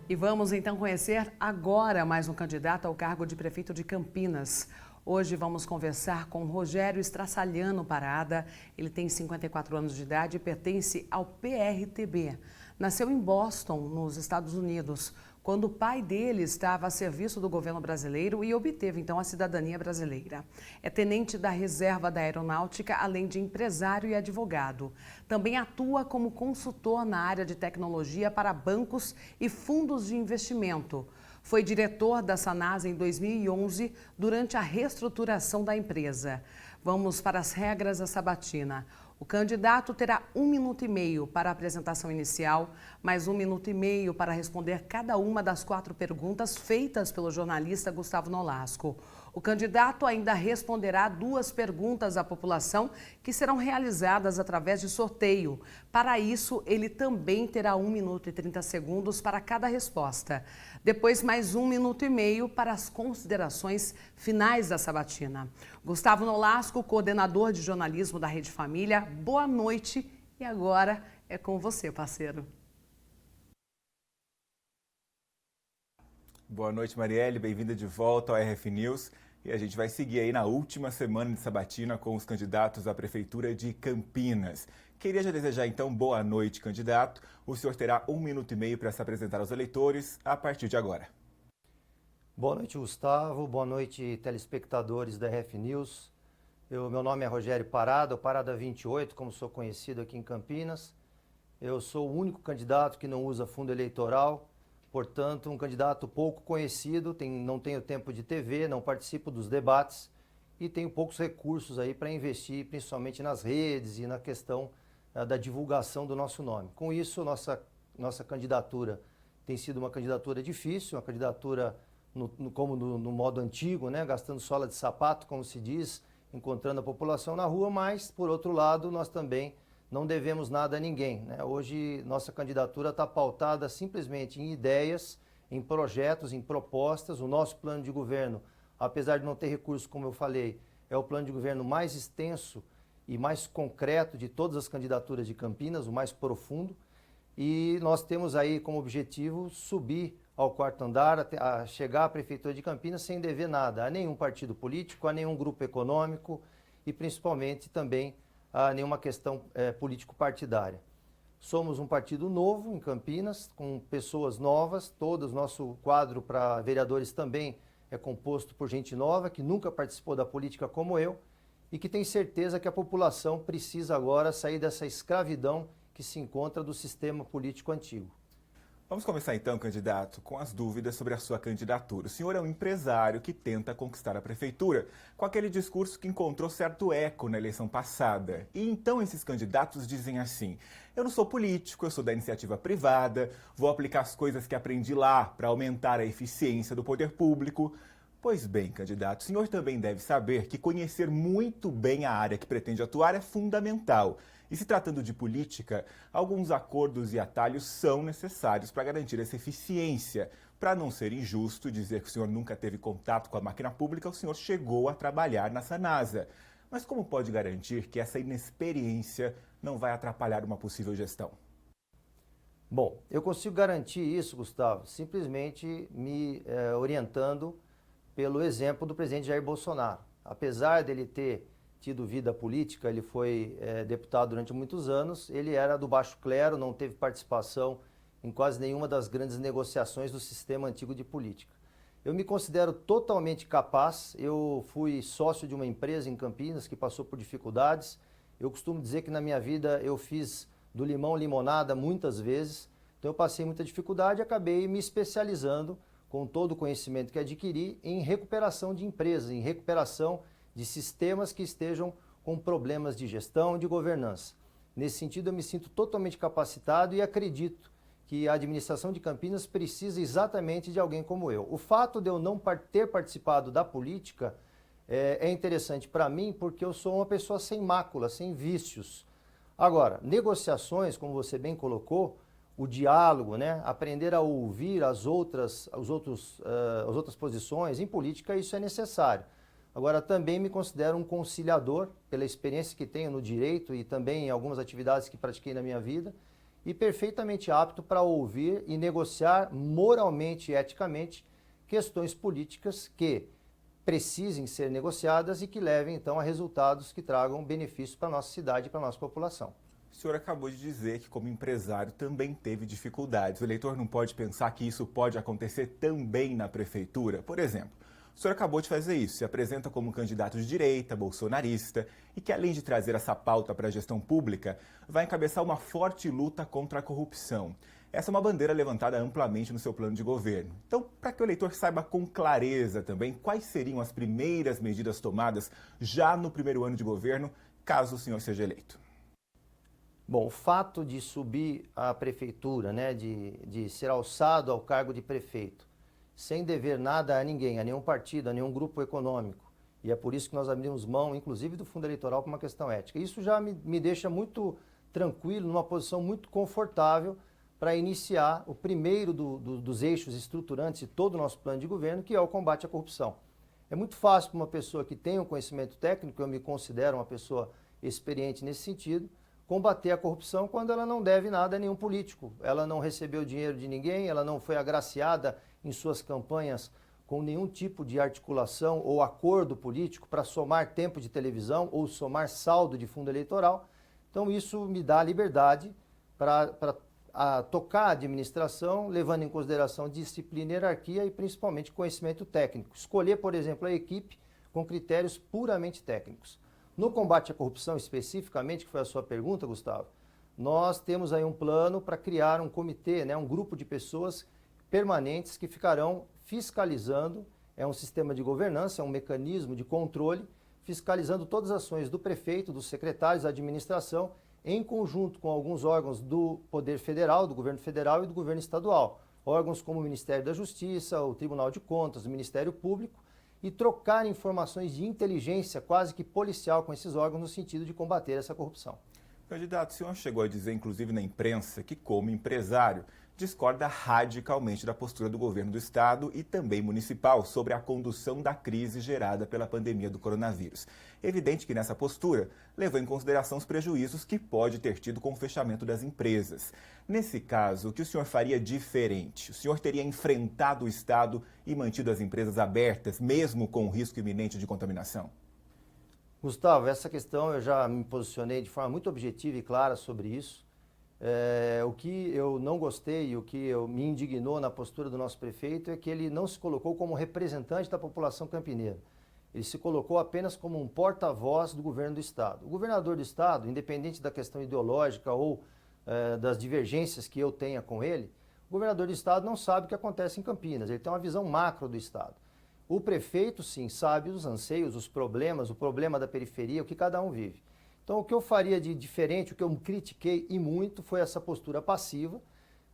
E vamos então conhecer agora mais um candidato ao cargo de prefeito de Campinas. Hoje vamos conversar com Rogério Strassaliano Parada. Ele tem 54 anos de idade e pertence ao PRTB. Nasceu em Boston, nos Estados Unidos, quando o pai dele estava a serviço do governo brasileiro e obteve então a cidadania brasileira. É tenente da Reserva da Aeronáutica, além de empresário e advogado. Também atua como consultor na área de tecnologia para bancos e fundos de investimento. Foi diretor da Sanasa em 2011, durante a reestruturação da empresa. Vamos para as regras da sabatina. O candidato terá 1 minuto e meio para a apresentação inicial, mais 1 minuto e meio para responder cada uma das 4 perguntas feitas pelo jornalista Gustavo Nolasco. O candidato ainda responderá 2 perguntas à população que serão realizadas através de sorteio. Para isso, ele também terá 1 minuto e 30 segundos para cada resposta. Depois, mais 1 minuto e meio para as considerações finais da sabatina. Gustavo Nolasco, coordenador de jornalismo da Rede Família, boa noite e agora é com você, parceiro. Boa noite, Marielle, bem-vinda de volta ao RF News. E a gente vai seguir aí na última semana de sabatina com os candidatos à Prefeitura de Campinas. Queria já desejar então boa noite, candidato. O senhor terá 1 minuto e meio para se apresentar aos eleitores a partir de agora. Boa noite, Gustavo. Boa noite, telespectadores da RF News. Meu nome é Rogério Parada, o Parada 28, como sou conhecido aqui em Campinas. Eu sou o único candidato que não usa fundo eleitoral. Portanto, um candidato pouco conhecido, não tenho tempo de TV, não participo dos debates e tenho poucos recursos aí para investir, principalmente nas redes e na questão da divulgação do nosso nome. Com isso, nossa candidatura tem sido uma candidatura difícil, uma candidatura no modo antigo, né, gastando sola de sapato, como se diz, encontrando a população na rua, mas, por outro lado, nós também não devemos nada a ninguém, né? Hoje, nossa candidatura está pautada simplesmente em ideias, em projetos, em propostas. O nosso plano de governo, apesar de não ter recursos, como eu falei, é o plano de governo mais extenso e mais concreto de todas as candidaturas de Campinas, o mais profundo. E nós temos aí como objetivo subir ao 4º andar, a chegar à Prefeitura de Campinas sem dever nada a nenhum partido político, a nenhum grupo econômico e principalmente também a nenhuma questão político-partidária. Somos um partido novo em Campinas, com pessoas novas, nosso quadro para vereadores também é composto por gente nova, que nunca participou da política como eu, e que tem certeza que a população precisa agora sair dessa escravidão que se encontra do sistema político antigo. Vamos começar então, candidato, com as dúvidas sobre a sua candidatura. O senhor é um empresário que tenta conquistar a prefeitura com aquele discurso que encontrou certo eco na eleição passada. E então esses candidatos dizem assim: eu não sou político, eu sou da iniciativa privada, vou aplicar as coisas que aprendi lá para aumentar a eficiência do poder público. Pois bem, candidato, o senhor também deve saber que conhecer muito bem a área que pretende atuar é fundamental. E se tratando de política, alguns acordos e atalhos são necessários para garantir essa eficiência. Para não ser injusto dizer que o senhor nunca teve contato com a máquina pública, o senhor chegou a trabalhar na Sanasa. Mas como pode garantir que essa inexperiência não vai atrapalhar uma possível gestão? Bom, eu consigo garantir isso, Gustavo, simplesmente me orientando pelo exemplo do presidente Jair Bolsonaro. Apesar dele ter tido vida política, ele foi deputado durante muitos anos, ele era do baixo clero, não teve participação em quase nenhuma das grandes negociações do sistema antigo de política. Eu me considero totalmente capaz, eu fui sócio de uma empresa em Campinas que passou por dificuldades. Eu costumo dizer que na minha vida eu fiz do limão limonada muitas vezes, então eu passei muita dificuldade e acabei me especializando com todo o conhecimento que adquiri em recuperação de empresas, em recuperação de sistemas que estejam com problemas de gestão, de governança. Nesse sentido, eu me sinto totalmente capacitado e acredito que a administração de Campinas precisa exatamente de alguém como eu. O fato de eu não ter participado da política é interessante para mim porque eu sou uma pessoa sem mácula, sem vícios. Agora, negociações, como você bem colocou, o diálogo, né? Aprender a ouvir as outras posições, em política isso é necessário. Agora, também me considero um conciliador, pela experiência que tenho no direito e também em algumas atividades que pratiquei na minha vida, e perfeitamente apto para ouvir e negociar moralmente e eticamente questões políticas que precisem ser negociadas e que levem então a resultados que tragam benefícios para a nossa cidade e para a nossa população. O senhor acabou de dizer que, como empresário, também teve dificuldades. O eleitor não pode pensar que isso pode acontecer também na prefeitura? Por exemplo, o senhor acabou de fazer isso, se apresenta como um candidato de direita, bolsonarista, e que, além de trazer essa pauta para a gestão pública, vai encabeçar uma forte luta contra a corrupção. Essa é uma bandeira levantada amplamente no seu plano de governo. Então, para que o eleitor saiba com clareza também quais seriam as primeiras medidas tomadas já no primeiro ano de governo, caso o senhor seja eleito. Bom, o fato de subir à prefeitura, né, de ser alçado ao cargo de prefeito, sem dever nada a ninguém, a nenhum partido, a nenhum grupo econômico, e é por isso que nós abrimos mão, inclusive, do fundo eleitoral por uma questão ética. Isso já me deixa muito tranquilo, numa posição muito confortável para iniciar o primeiro dos eixos estruturantes de todo o nosso plano de governo, que é o combate à corrupção. É muito fácil para uma pessoa que tem um conhecimento técnico, eu me considero uma pessoa experiente nesse sentido, combater a corrupção quando ela não deve nada a nenhum político. Ela não recebeu dinheiro de ninguém, ela não foi agraciada em suas campanhas com nenhum tipo de articulação ou acordo político para somar tempo de televisão ou somar saldo de fundo eleitoral. Então isso me dá liberdade para tocar a administração, levando em consideração disciplina, hierarquia e principalmente conhecimento técnico. Escolher, por exemplo, a equipe com critérios puramente técnicos. No combate à corrupção especificamente, que foi a sua pergunta, Gustavo, nós temos aí um plano para criar um comitê, né, um grupo de pessoas permanentes que ficarão fiscalizando, é um sistema de governança, é um mecanismo de controle, fiscalizando todas as ações do prefeito, dos secretários, da administração, em conjunto com alguns órgãos do Poder Federal, do Governo Federal e do Governo Estadual. Órgãos como o Ministério da Justiça, o Tribunal de Contas, o Ministério Público, e trocar informações de inteligência quase que policial com esses órgãos no sentido de combater essa corrupção. Candidato, o senhor chegou a dizer, inclusive na imprensa, que como empresário, discorda radicalmente da postura do governo do estado e também municipal sobre a condução da crise gerada pela pandemia do coronavírus. Evidente que nessa postura levou em consideração os prejuízos que pode ter tido com o fechamento das empresas. Nesse caso, o que o senhor faria diferente? O senhor teria enfrentado o estado e mantido as empresas abertas, mesmo com o risco iminente de contaminação? Gustavo, essa questão eu já me posicionei de forma muito objetiva e clara sobre isso. O que eu não gostei e o que me indignou na postura do nosso prefeito é que ele não se colocou como representante da população campineira. Ele se colocou apenas como um porta-voz do governo do estado. O governador do estado, independente da questão ideológica ou das divergências que eu tenha com ele, o governador do estado não sabe o que acontece em Campinas, ele tem uma visão macro do estado. O prefeito, sim, sabe os anseios, os problemas, o problema da periferia, o que cada um vive. Então, o que eu faria de diferente, o que eu critiquei e muito, foi essa postura passiva.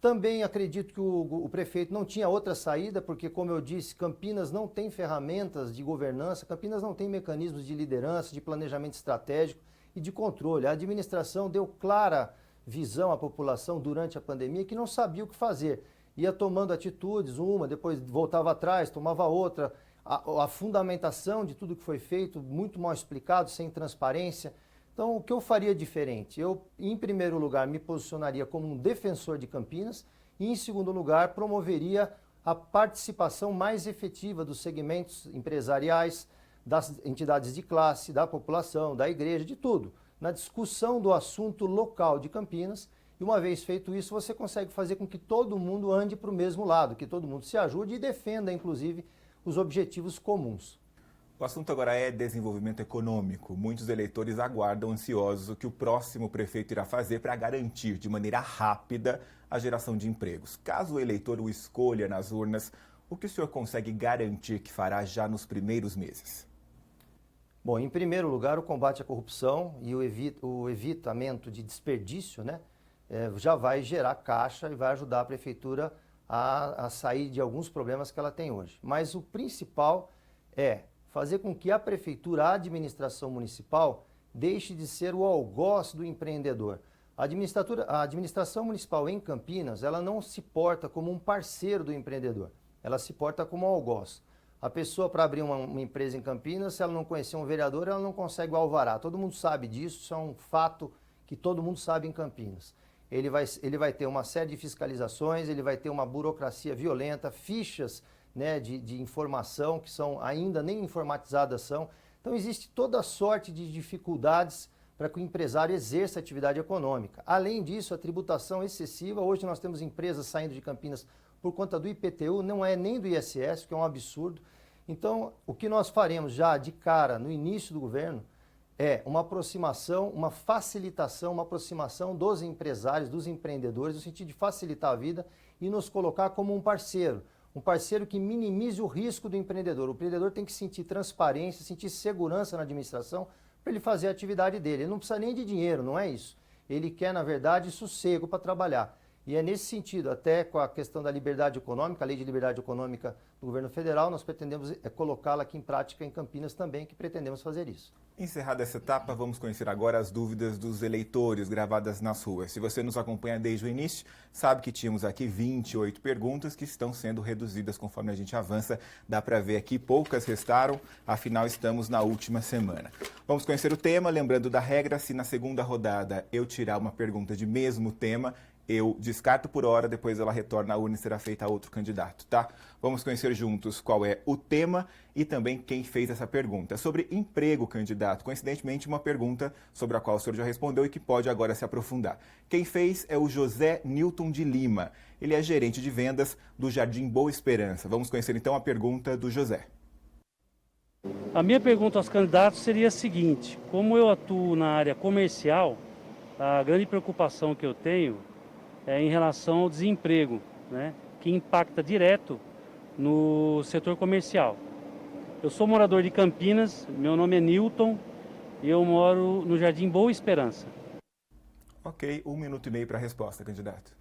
Também acredito que o prefeito não tinha outra saída, porque, como eu disse, Campinas não tem ferramentas de governança, Campinas não tem mecanismos de liderança, de planejamento estratégico e de controle. A administração deu clara visão à população durante a pandemia que não sabia o que fazer. Ia tomando atitudes, uma, depois voltava atrás, tomava outra. A fundamentação de tudo que foi feito, muito mal explicado, sem transparência. Então, o que eu faria diferente? Eu, em primeiro lugar, me posicionaria como um defensor de Campinas e, em segundo lugar, promoveria a participação mais efetiva dos segmentos empresariais, das entidades de classe, da população, da igreja, de tudo, na discussão do assunto local de Campinas. E uma vez feito isso, você consegue fazer com que todo mundo ande para o mesmo lado, que todo mundo se ajude e defenda, inclusive, os objetivos comuns. O assunto agora é desenvolvimento econômico. Muitos eleitores aguardam ansiosos o que o próximo prefeito irá fazer para garantir de maneira rápida a geração de empregos. Caso o eleitor o escolha nas urnas, o que o senhor consegue garantir que fará já nos primeiros meses? Bom, em primeiro lugar, o combate à corrupção e o evitamento de desperdício, né, já vai gerar caixa e vai ajudar a prefeitura a sair de alguns problemas que ela tem hoje. Mas o principal é fazer com que a prefeitura, a administração municipal, deixe de ser o algoz do empreendedor. A administração municipal em Campinas, ela não se porta como um parceiro do empreendedor, ela se porta como um algoz. A pessoa, para abrir uma empresa em Campinas, se ela não conhecer um vereador, ela não consegue o alvará. Todo mundo sabe disso, isso é um fato que todo mundo sabe em Campinas. ele vai ter uma série de fiscalizações, ele vai ter uma burocracia violenta, fichas, né, de informação que são ainda nem informatizadas são. Então existe toda sorte de dificuldades para que o empresário exerça atividade econômica. Além disso, a tributação excessiva, hoje nós temos empresas saindo de Campinas por conta do IPTU, não é nem do ISS, que é um absurdo. Então, o que nós faremos já de cara no início do governo é uma aproximação, uma facilitação, uma aproximação dos empresários, dos empreendedores, no sentido de facilitar a vida e nos colocar como um parceiro que minimize o risco do empreendedor. O empreendedor tem que sentir transparência, sentir segurança na administração para ele fazer a atividade dele. Ele não precisa nem de dinheiro, não é isso. Ele quer, na verdade, sossego para trabalhar. E é nesse sentido, até com a questão da liberdade econômica, a lei de liberdade econômica do governo federal, nós pretendemos colocá-la aqui em prática em Campinas também, que pretendemos fazer isso. Encerrada essa etapa, vamos conhecer agora as dúvidas dos eleitores gravadas nas ruas. Se você nos acompanha desde o início, sabe que tínhamos aqui 28 perguntas que estão sendo reduzidas conforme a gente avança. Dá para ver aqui, poucas restaram, afinal estamos na última semana. Vamos conhecer o tema, lembrando da regra, se na segunda rodada eu tirar uma pergunta de mesmo tema, eu descarto por hora, depois ela retorna à urna e será feita a outro candidato, tá? Vamos conhecer juntos qual é o tema e também quem fez essa pergunta. Sobre emprego, candidato. Coincidentemente, uma pergunta sobre a qual o senhor já respondeu e que pode agora se aprofundar. Quem fez é o José Newton de Lima. Ele é gerente de vendas do Jardim Boa Esperança. Vamos conhecer então a pergunta do José. A minha pergunta aos candidatos seria a seguinte: como eu atuo na área comercial, a grande preocupação que eu tenho é em relação ao desemprego, né, que impacta direto no setor comercial. Eu sou morador de Campinas, meu nome é Newton e eu moro no Jardim Boa Esperança. Ok, 1 minuto e meio para a resposta, candidato.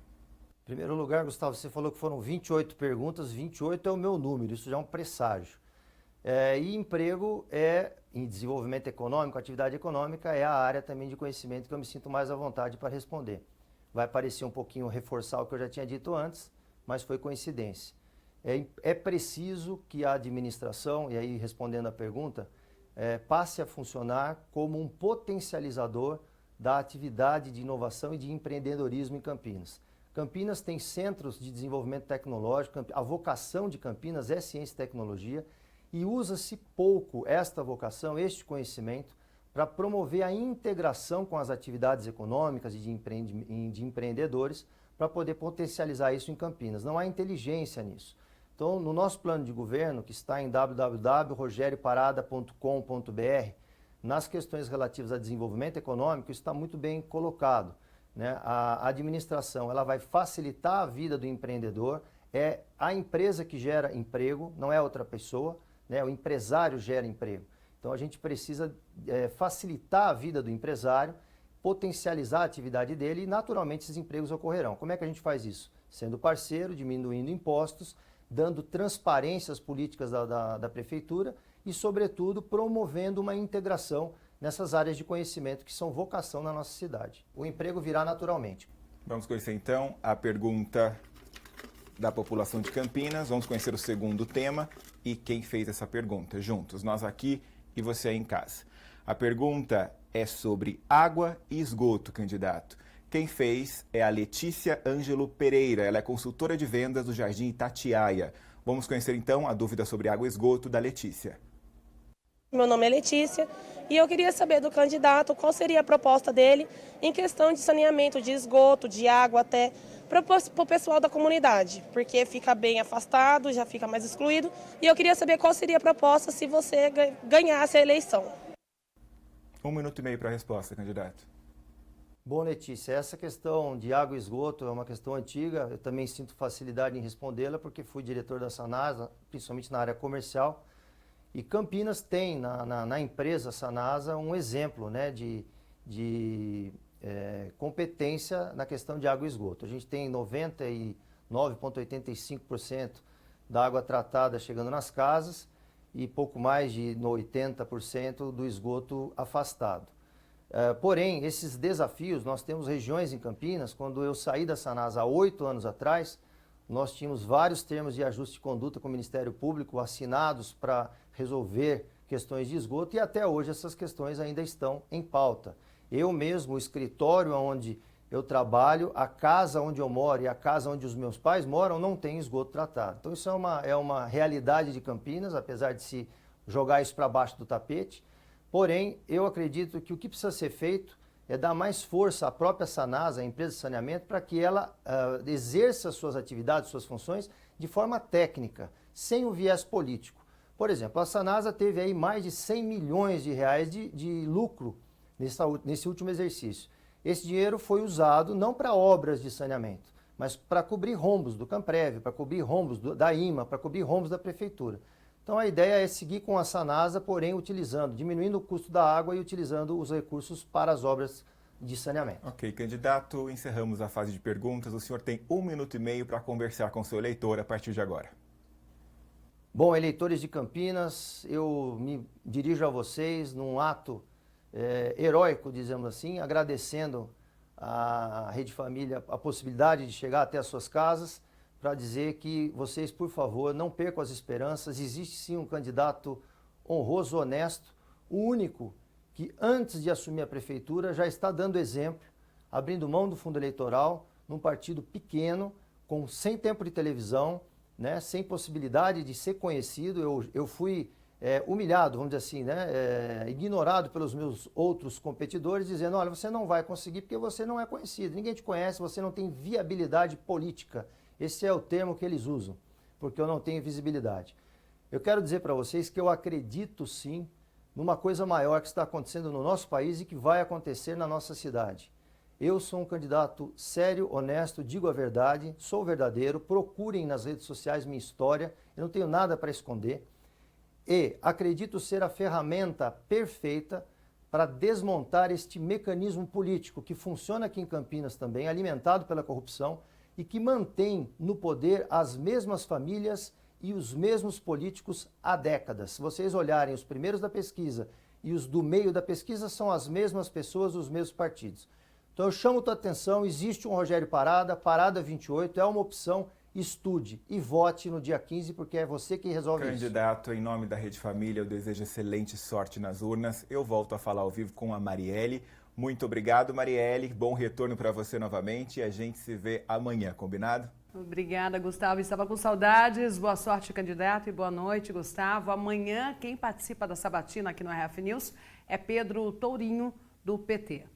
Em primeiro lugar, Gustavo, você falou que foram 28 perguntas, 28 é o meu número, isso já é um presságio. E emprego em desenvolvimento econômico, atividade econômica, é a área também de conhecimento que eu me sinto mais à vontade para responder. Vai parecer um pouquinho reforçar o que eu já tinha dito antes, mas foi coincidência. É preciso que a administração, e aí respondendo a pergunta, passe a funcionar como um potencializador da atividade de inovação e de empreendedorismo em Campinas. Campinas tem centros de desenvolvimento tecnológico, a vocação de Campinas é ciência e tecnologia, e usa-se pouco esta vocação, este conhecimento, para promover a integração com as atividades econômicas e de empreendedores, para poder potencializar isso em Campinas. Não há inteligência nisso. Então, no nosso plano de governo, que está em www.rogerioparada.com.br, nas questões relativas a desenvolvimento econômico, isso está muito bem colocado, né? A administração ela vai facilitar a vida do empreendedor, é a empresa que gera emprego, não é outra pessoa, né? O empresário gera emprego. Então, a gente precisa facilitar a vida do empresário, potencializar a atividade dele e, naturalmente, esses empregos ocorrerão. Como é que a gente faz isso? Sendo parceiro, diminuindo impostos, dando transparência às políticas da prefeitura e, sobretudo, promovendo uma integração nessas áreas de conhecimento que são vocação na nossa cidade. O emprego virá naturalmente. Vamos conhecer, então, a pergunta da população de Campinas. Vamos conhecer o segundo tema e quem fez essa pergunta. Juntos, nós aqui e você aí em casa. A pergunta é sobre água e esgoto, candidato. Quem fez é a Letícia Ângelo Pereira. Ela é consultora de vendas do Jardim Itatiaia. Vamos conhecer então a dúvida sobre água e esgoto da Letícia. Meu nome é Letícia e eu queria saber do candidato qual seria a proposta dele em questão de saneamento de esgoto, de água até para o pessoal da comunidade, porque fica bem afastado, já fica mais excluído. E eu queria saber qual seria a proposta se você ganhasse a eleição. 1 minuto e meio para a resposta, candidato. Bom, Letícia, essa questão de água e esgoto é uma questão antiga. Eu também sinto facilidade em respondê-la porque fui diretor da Sanasa, principalmente na área comercial. E Campinas tem na empresa Sanasa um exemplo, né, de competência na questão de água e esgoto. A gente tem 99,85% da água tratada chegando nas casas e pouco mais de 80% do esgoto afastado. Porém, esses desafios, nós temos regiões em Campinas, quando eu saí da Sanasa há 8 anos atrás, nós tínhamos vários termos de ajuste de conduta com o Ministério Público assinados para resolver questões de esgoto e até hoje essas questões ainda estão em pauta. Eu mesmo, o escritório onde eu trabalho, a casa onde eu moro e a casa onde os meus pais moram não tem esgoto tratado. Então isso é uma realidade de Campinas, apesar de se jogar isso para baixo do tapete. Porém, eu acredito que o que precisa ser feito é dar mais força à própria Sanasa, a empresa de saneamento, para que ela exerça suas atividades, suas funções de forma técnica, sem o viés político. Por exemplo, a Sanasa teve aí mais de 100 milhões de reais de lucro nesse último exercício. Esse dinheiro foi usado não para obras de saneamento, mas para cobrir rombos do Camprev, para cobrir rombos da IMA, para cobrir rombos da Prefeitura. Então a ideia é seguir com a Sanasa, porém diminuindo o custo da água e utilizando os recursos para as obras de saneamento. Ok, candidato, encerramos a fase de perguntas. O senhor tem 1 minuto e meio para conversar com seu eleitor a partir de agora. Bom, eleitores de Campinas, eu me dirijo a vocês num ato heróico, dizemos assim, agradecendo à Rede Família a possibilidade de chegar até as suas casas, para dizer que vocês, por favor, não percam as esperanças. Existe sim um candidato honroso, honesto, o único que antes de assumir a prefeitura já está dando exemplo, abrindo mão do fundo eleitoral, num partido pequeno, sem tempo de televisão, né, sem possibilidade de ser conhecido. Eu fui humilhado, vamos dizer assim, né, ignorado pelos meus outros competidores, dizendo, olha, você não vai conseguir porque você não é conhecido, ninguém te conhece, você não tem viabilidade política. Esse é o termo que eles usam, porque eu não tenho visibilidade. Eu quero dizer para vocês que eu acredito sim numa coisa maior que está acontecendo no nosso país e que vai acontecer na nossa cidade. Eu sou um candidato sério, honesto, digo a verdade, sou verdadeiro, procurem nas redes sociais minha história, eu não tenho nada para esconder. E acredito ser a ferramenta perfeita para desmontar este mecanismo político que funciona aqui em Campinas também, alimentado pela corrupção e que mantém no poder as mesmas famílias e os mesmos políticos há décadas. Se vocês olharem os primeiros da pesquisa e os do meio da pesquisa, são as mesmas pessoas, os mesmos partidos. Então eu chamo a tua atenção, existe um Rogério Parada, Parada 28, é uma opção. Estude e vote no dia 15, porque é você que resolve isso. Candidato, em nome da Rede Família, eu desejo excelente sorte nas urnas. Eu volto a falar ao vivo com a Marielle. Muito obrigado, Marielle. Bom retorno para você novamente e a gente se vê amanhã, combinado? Obrigada, Gustavo. Estava com saudades. Boa sorte, candidato, e boa noite, Gustavo. Amanhã, quem participa da sabatina aqui no RF News é Pedro Tourinho, do PT.